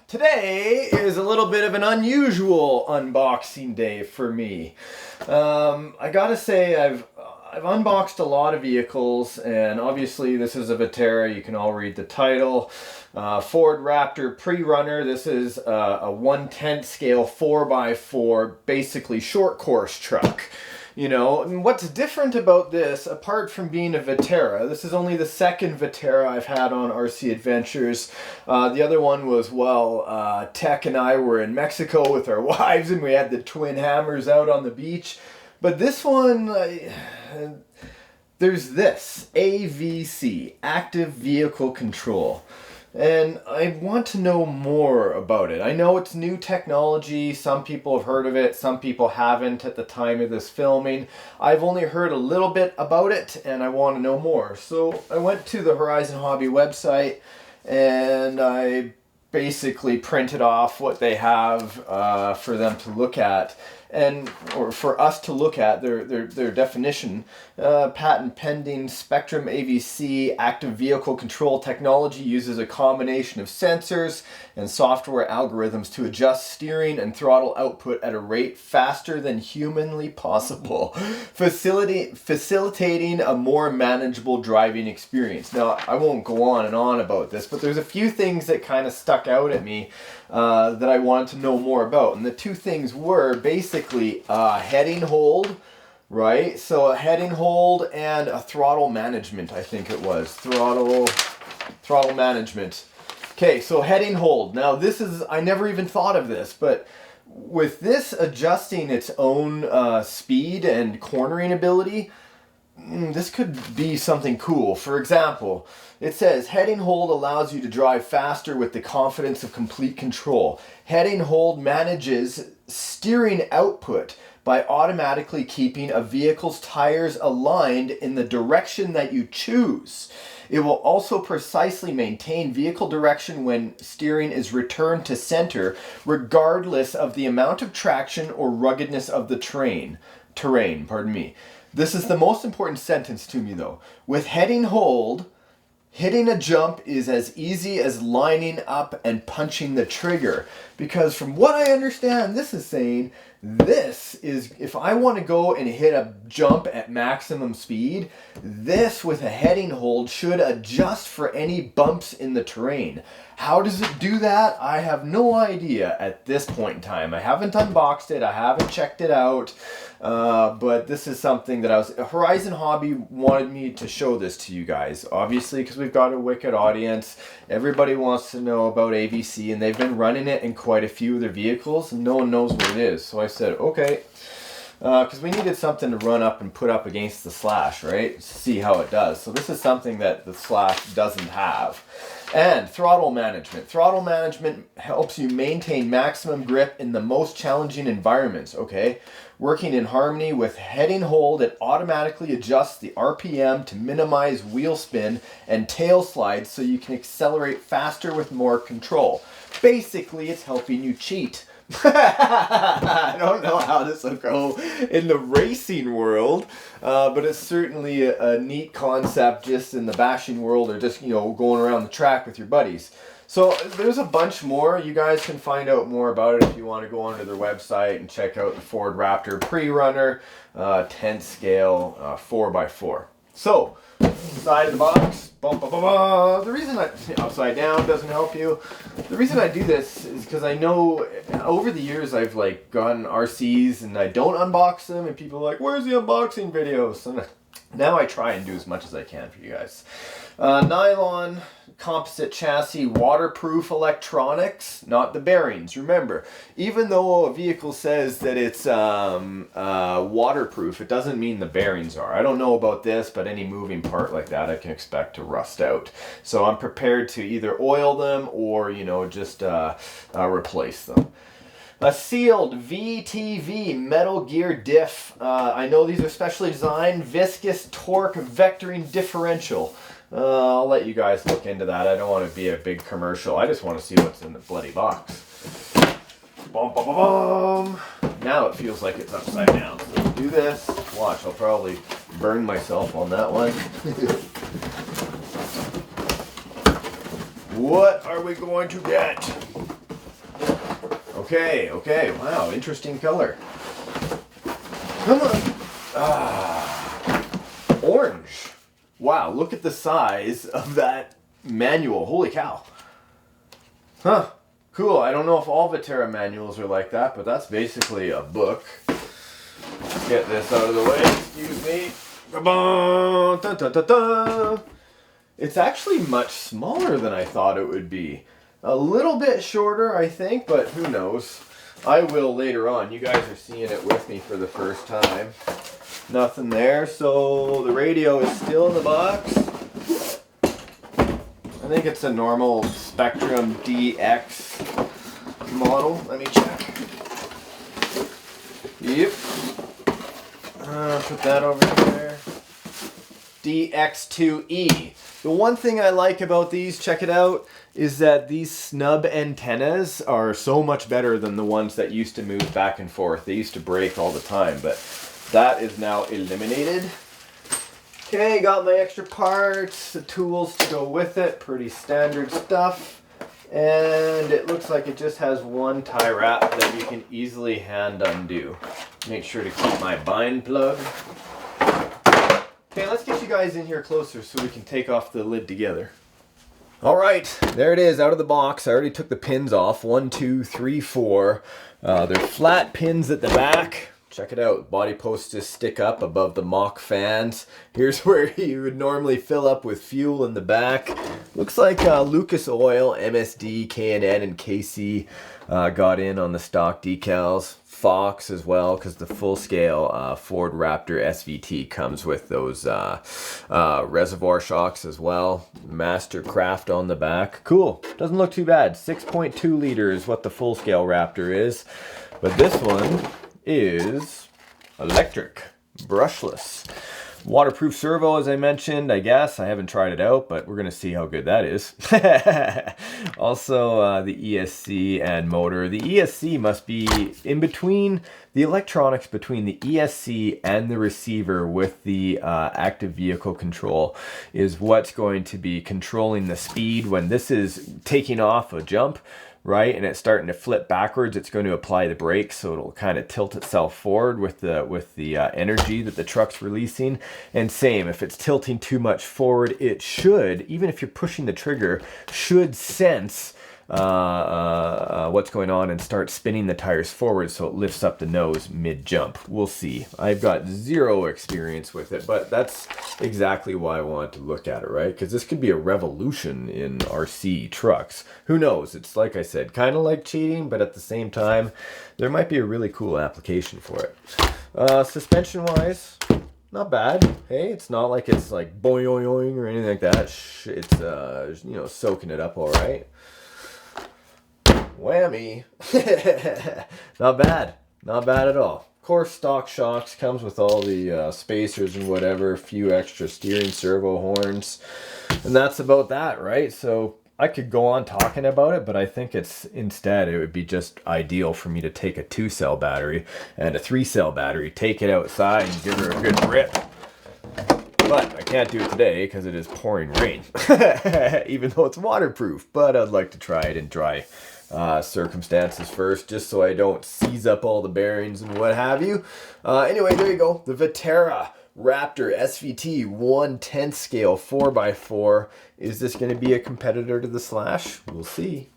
Today is a little bit of an unusual unboxing day for me. I gotta say I've unboxed a lot of vehicles, and obviously this is a Vaterra. You can all read the title. Ford Raptor pre-runner. This is a 1/10 scale 4x4, basically short course truck. You know, and what's different about this, apart from being a Vaterra, this is only the second Vaterra I've had on RC Adventures. The other one was, well, Tech and I were in Mexico with our wives and we had the twin hammers out on the beach. But this one, there's this, AVC, Active Vehicle Control. And I want to know more about it. I know it's new technology. Some people have heard of it. Some people haven't at the time of this filming. I've only heard a little bit about it and I want to know more. So I went to the Horizon Hobby website and I basically printed off what they have for them to look at. Or for us to look at their definition. Patent pending Spektrum AVC active vehicle control technology uses a combination of sensors and software algorithms to adjust steering and throttle output at a rate faster than humanly possible, facilitating a more manageable driving experience. Now, I won't go on and on about this, but there's a few things that kind of stuck out at me that I wanted to know more about. And the two things were basically heading hold, right? So a heading hold and a throttle management, I think it was. Throttle management. Okay, so heading hold. Now this is, I never even thought of this, but with this adjusting its own speed and cornering ability, this could be something cool. For example, it says heading hold allows you to drive faster with the confidence of complete control. Heading hold manages steering output by automatically keeping a vehicle's tires aligned in the direction that you choose. It will also precisely maintain vehicle direction when steering is returned to center, regardless of the amount of traction or ruggedness of the terrain. This is the most important sentence to me though. With heading hold, hitting a jump is as easy as lining up and punching the trigger. Because from what I understand, this is saying, this is, if I want to go and hit a jump at maximum speed, this with a heading hold should adjust for any bumps in the terrain. How does it do that? I have no idea at this point in time. I haven't unboxed it. I haven't checked it out. But this is something that Horizon Hobby wanted me to show this to you guys. Obviously, because we've got a wicked audience. Everybody wants to know about AVC, and they've been running it in quite a few of their vehicles, and no one knows what it is. So I said, okay, because we needed something to run up and put up against the Slash, right? To see how it does. So this is something that the Slash doesn't have. And throttle management. Throttle management helps you maintain maximum grip in the most challenging environments, okay? Working in harmony with heading hold, it automatically adjusts the RPM to minimize wheel spin and tail slides so you can accelerate faster with more control. Basically, it's helping you cheat. I don't know how this will go in the racing world, but it's certainly a neat concept just in the bashing world, or just, you know, going around the track with your buddies. So there's a bunch more. You guys can find out more about it if you want to go onto their website and check out the Ford Raptor pre-runner 10 scale 4x4. So side of the box, the reason upside down doesn't help you. The reason I do this is because I know over the years I've like gotten RCs and I don't unbox them, and people are like, where's the unboxing videos? And now I try and do as much as I can for you guys. Nylon composite chassis, waterproof electronics, not the bearings. Remember, even though a vehicle says that it's waterproof, it doesn't mean the bearings are. I don't know about this, but any moving part like that I can expect to rust out. So I'm prepared to either oil them or, you know, just replace them. A sealed VTV metal gear diff. I know these are specially designed. Viscous Torque Vectoring differential. I'll let you guys look into that. I don't want to be a big commercial. I just want to see what's in the bloody box. Bum, bum, bum, bum. Now it feels like it's upside down. So do this. Watch, I'll probably burn myself on that one. What are we going to get? Okay, okay, wow, interesting color. Come on. Orange. Wow, look at the size of that manual. Holy cow. Huh, cool. I don't know if all Vaterra manuals are like that, but that's basically a book. Let's get this out of the way. Excuse me. Dun, dun, dun, dun. It's actually much smaller than I thought it would be. A little bit shorter, I think, but who knows. I will later on. You guys are seeing it with me for the first time. Nothing there, so the radio is still in the box. I think it's a normal Spektrum DX model. Let me check. Yep. Put that over there. DX2E. The one thing I like about these, check it out, is that these snub antennas are so much better than the ones that used to move back and forth. They used to break all the time, but that is now eliminated. Okay, got my extra parts, the tools to go with it, pretty standard stuff. And it looks like it just has one tie wrap that you can easily hand undo. Make sure to keep my bind plug. Okay, let's get you guys in here closer so we can take off the lid together. All right, there it is out of the box. I already took the pins off. 1, 2, 3, 4. They're flat pins at the back. Check it out. Body posts just stick up above the mock fans. Here's where you would normally fill up with fuel in the back. Looks like Lucas Oil, MSD, K&N, and KC got in on the stock decals. Fox as well, because the full-scale Ford Raptor SVT comes with those reservoir shocks as well. Mastercraft on the back. Cool. Doesn't look too bad. 6.2 liters, what the full-scale Raptor is. But this one is electric, brushless. Waterproof servo, as I mentioned, I guess. I haven't tried it out, but we're going to see how good that is. Also, the ESC and motor. The ESC must be in between the electronics between the ESC and the receiver with the active vehicle control is what's going to be controlling the speed when this is taking off a jump. Right, and it's starting to flip backwards. It's going to apply the brakes, so it'll kind of tilt itself forward with the energy that the truck's releasing. And same, if it's tilting too much forward, it should, even if you're pushing the trigger, should sense what's going on and start spinning the tires forward so it lifts up the nose mid-jump. We'll see. I've got zero experience with it, but that's exactly why I wanted to look at it, right? Because this could be a revolution in RC trucks. Who knows? It's like I said, kind of like cheating, but at the same time, there might be a really cool application for it. Suspension-wise, not bad. Hey, it's not like it's like boing or anything like that. It's you know, soaking it up all right. Whammy. Not bad. Not bad at all. Of course, stock shocks comes with all the spacers and whatever, a few extra steering servo horns. And that's about that, right? So I could go on talking about it, but I think instead it would be just ideal for me to take a 2-cell battery and a 3-cell battery, take it outside and give her a good rip. But I can't do it today because it is pouring rain, even though it's waterproof. But I'd like to try it in dry circumstances first, just so I don't seize up all the bearings and what have you. Anyway, there you go. The Vaterra Raptor SVT 1/10 scale 4x4. Is this going to be a competitor to the Slash? We'll see.